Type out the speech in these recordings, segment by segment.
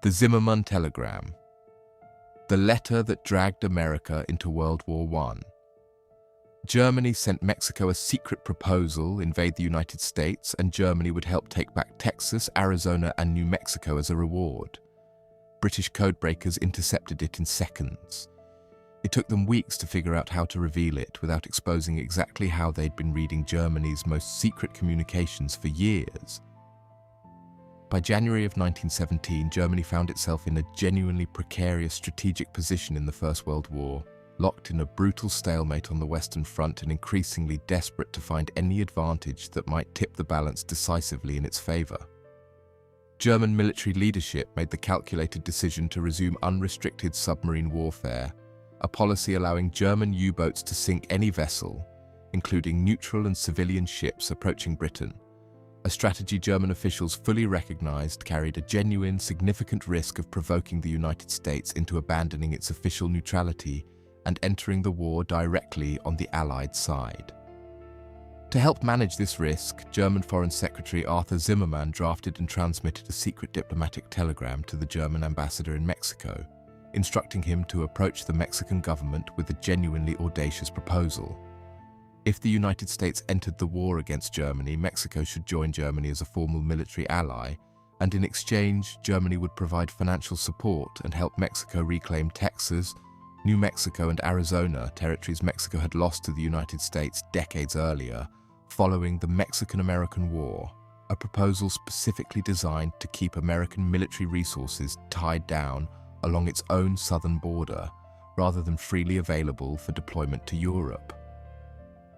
The Zimmermann telegram, the letter that dragged America into World War I. Germany sent Mexico a secret proposal: invade the United States, and Germany would help take back Texas, Arizona, and New Mexico as a reward. British codebreakers intercepted it in seconds. It took them weeks to figure out how to reveal it without exposing exactly how they'd been reading Germany's most secret communications for years. By January of 1917, Germany found itself in a genuinely precarious strategic position in the First World War, locked in a brutal stalemate on the Western Front and increasingly desperate to find any advantage that might tip the balance decisively in its favor. German military leadership made the calculated decision to resume unrestricted submarine warfare, a policy allowing German U-boats to sink any vessel, including neutral and civilian ships approaching Britain, a strategy German officials fully recognized carried a genuine, significant risk of provoking the United States into abandoning its official neutrality and entering the war directly on the Allied side. To help manage this risk, German Foreign Secretary Arthur Zimmermann drafted and transmitted a secret diplomatic telegram to the German ambassador in Mexico, instructing him to approach the Mexican government with a genuinely audacious proposal. If the United States entered the war against Germany, Mexico should join Germany as a formal military ally, and in exchange, Germany would provide financial support and help Mexico reclaim Texas, New Mexico, and Arizona, territories Mexico had lost to the United States decades earlier, following the Mexican-American War, a proposal specifically designed to keep American military resources tied down along its own southern border, rather than freely available for deployment to Europe.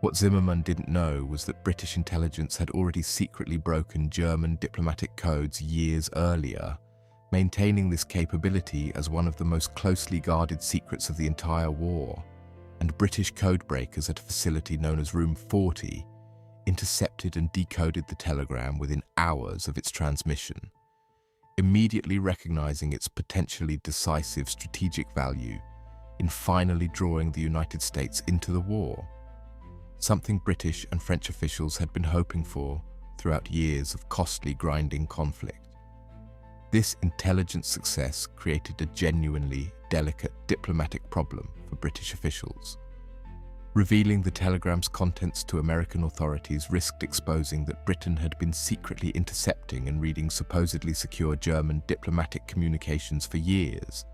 What Zimmermann didn't know was that British intelligence had already secretly broken German diplomatic codes years earlier, maintaining this capability as one of the most closely guarded secrets of the entire war, and British codebreakers at a facility known as Room 40 intercepted and decoded the telegram within hours of its transmission, immediately recognizing its potentially decisive strategic value in finally drawing the United States into the war, something British and French officials had been hoping for throughout years of costly, grinding conflict. This intelligence success created a genuinely delicate diplomatic problem for British officials. Revealing the telegram's contents to American authorities risked exposing that Britain had been secretly intercepting and reading supposedly secure German diplomatic communications for years,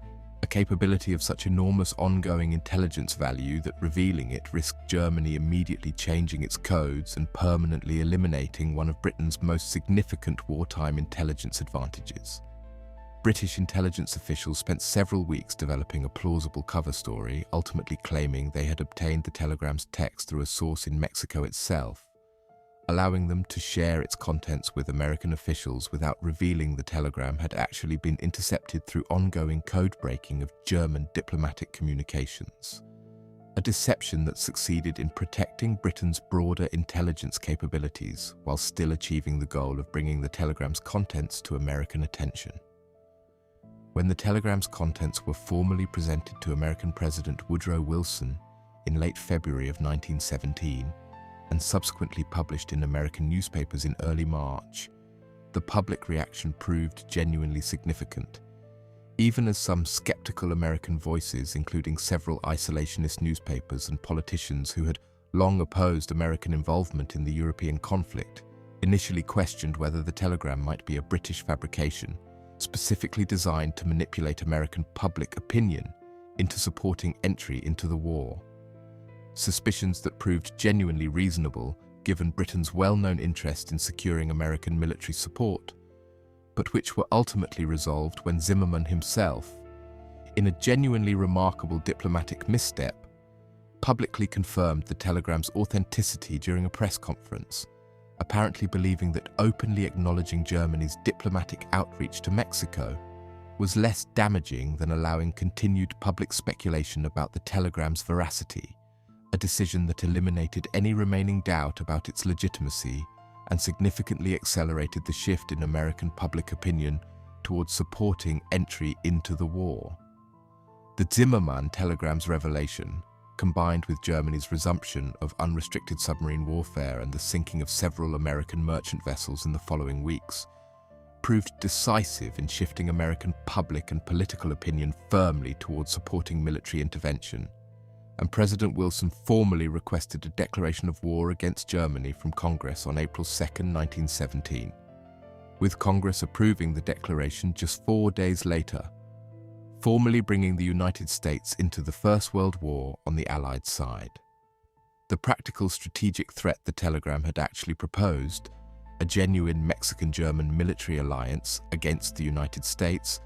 a capability of such enormous ongoing intelligence value that revealing it risked Germany immediately changing its codes and permanently eliminating one of Britain's most significant wartime intelligence advantages. British intelligence officials spent several weeks developing a plausible cover story, ultimately claiming they had obtained the telegram's text through a source in Mexico itself, allowing them to share its contents with American officials without revealing the telegram had actually been intercepted through ongoing code-breaking of German diplomatic communications. A deception that succeeded in protecting Britain's broader intelligence capabilities while still achieving the goal of bringing the telegram's contents to American attention. When the telegram's contents were formally presented to American President Woodrow Wilson in late February of 1917 and subsequently published in American newspapers in early March, the public reaction proved genuinely significant, even as some skeptical American voices, including several isolationist newspapers and politicians who had long opposed American involvement in the European conflict, initially questioned whether the telegram might be a British fabrication, specifically designed to manipulate American public opinion into supporting entry into the war. Suspicions that proved genuinely reasonable given Britain's well-known interest in securing American military support, but which were ultimately resolved when Zimmermann himself, in a genuinely remarkable diplomatic misstep, publicly confirmed the telegram's authenticity during a press conference, apparently believing that openly acknowledging Germany's diplomatic outreach to Mexico was less damaging than allowing continued public speculation about the telegram's veracity, a decision that eliminated any remaining doubt about its legitimacy and significantly accelerated the shift in American public opinion towards supporting entry into the war. The Zimmermann telegram's revelation, combined with Germany's resumption of unrestricted submarine warfare and the sinking of several American merchant vessels in the following weeks, proved decisive in shifting American public and political opinion firmly towards supporting military intervention, and President Wilson formally requested a declaration of war against Germany from Congress on April 2, 1917, with Congress approving the declaration just 4 days later, formally bringing the United States into the First World War on the Allied side. The practical strategic threat the telegram had actually proposed, a genuine Mexican-German military alliance against the United States,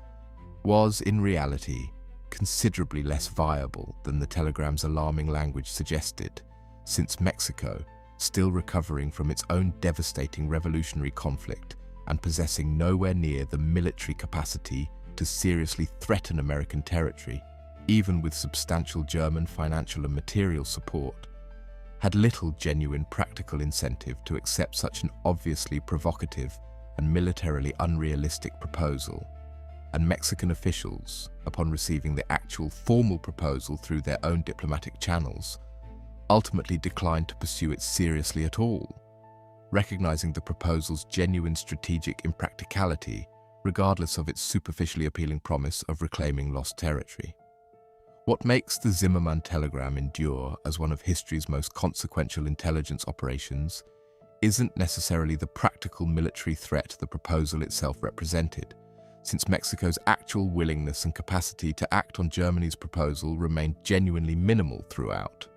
was in reality considerably less viable than the telegram's alarming language suggested, since Mexico, still recovering from its own devastating revolutionary conflict and possessing nowhere near the military capacity to seriously threaten American territory, even with substantial German financial and material support, had little genuine practical incentive to accept such an obviously provocative and militarily unrealistic proposal, and Mexican officials, upon receiving the actual formal proposal through their own diplomatic channels, ultimately declined to pursue it seriously at all, recognizing the proposal's genuine strategic impracticality regardless of its superficially appealing promise of reclaiming lost territory. What makes the Zimmermann telegram endure as one of history's most consequential intelligence operations isn't necessarily the practical military threat the proposal itself represented, since Mexico's actual willingness and capacity to act on Germany's proposal remained genuinely minimal throughout,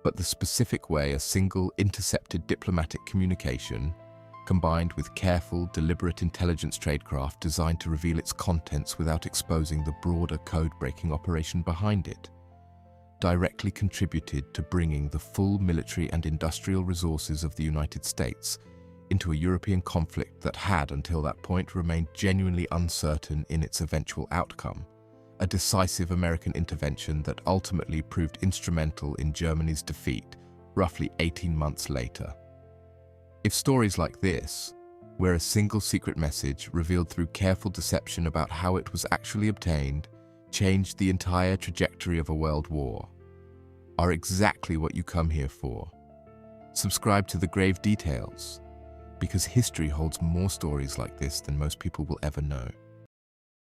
but the specific way a single intercepted diplomatic communication, combined with careful, deliberate intelligence tradecraft designed to reveal its contents without exposing the broader code-breaking operation behind it, directly contributed to bringing the full military and industrial resources of the United States into a European conflict that had, until that point, remained genuinely uncertain in its eventual outcome, a decisive American intervention that ultimately proved instrumental in Germany's defeat roughly 18 months later. If stories like this, where a single secret message revealed through careful deception about how it was actually obtained, changed the entire trajectory of a world war, are exactly what you come here for, subscribe to The Grave Details, because history holds more stories like this than most people will ever know.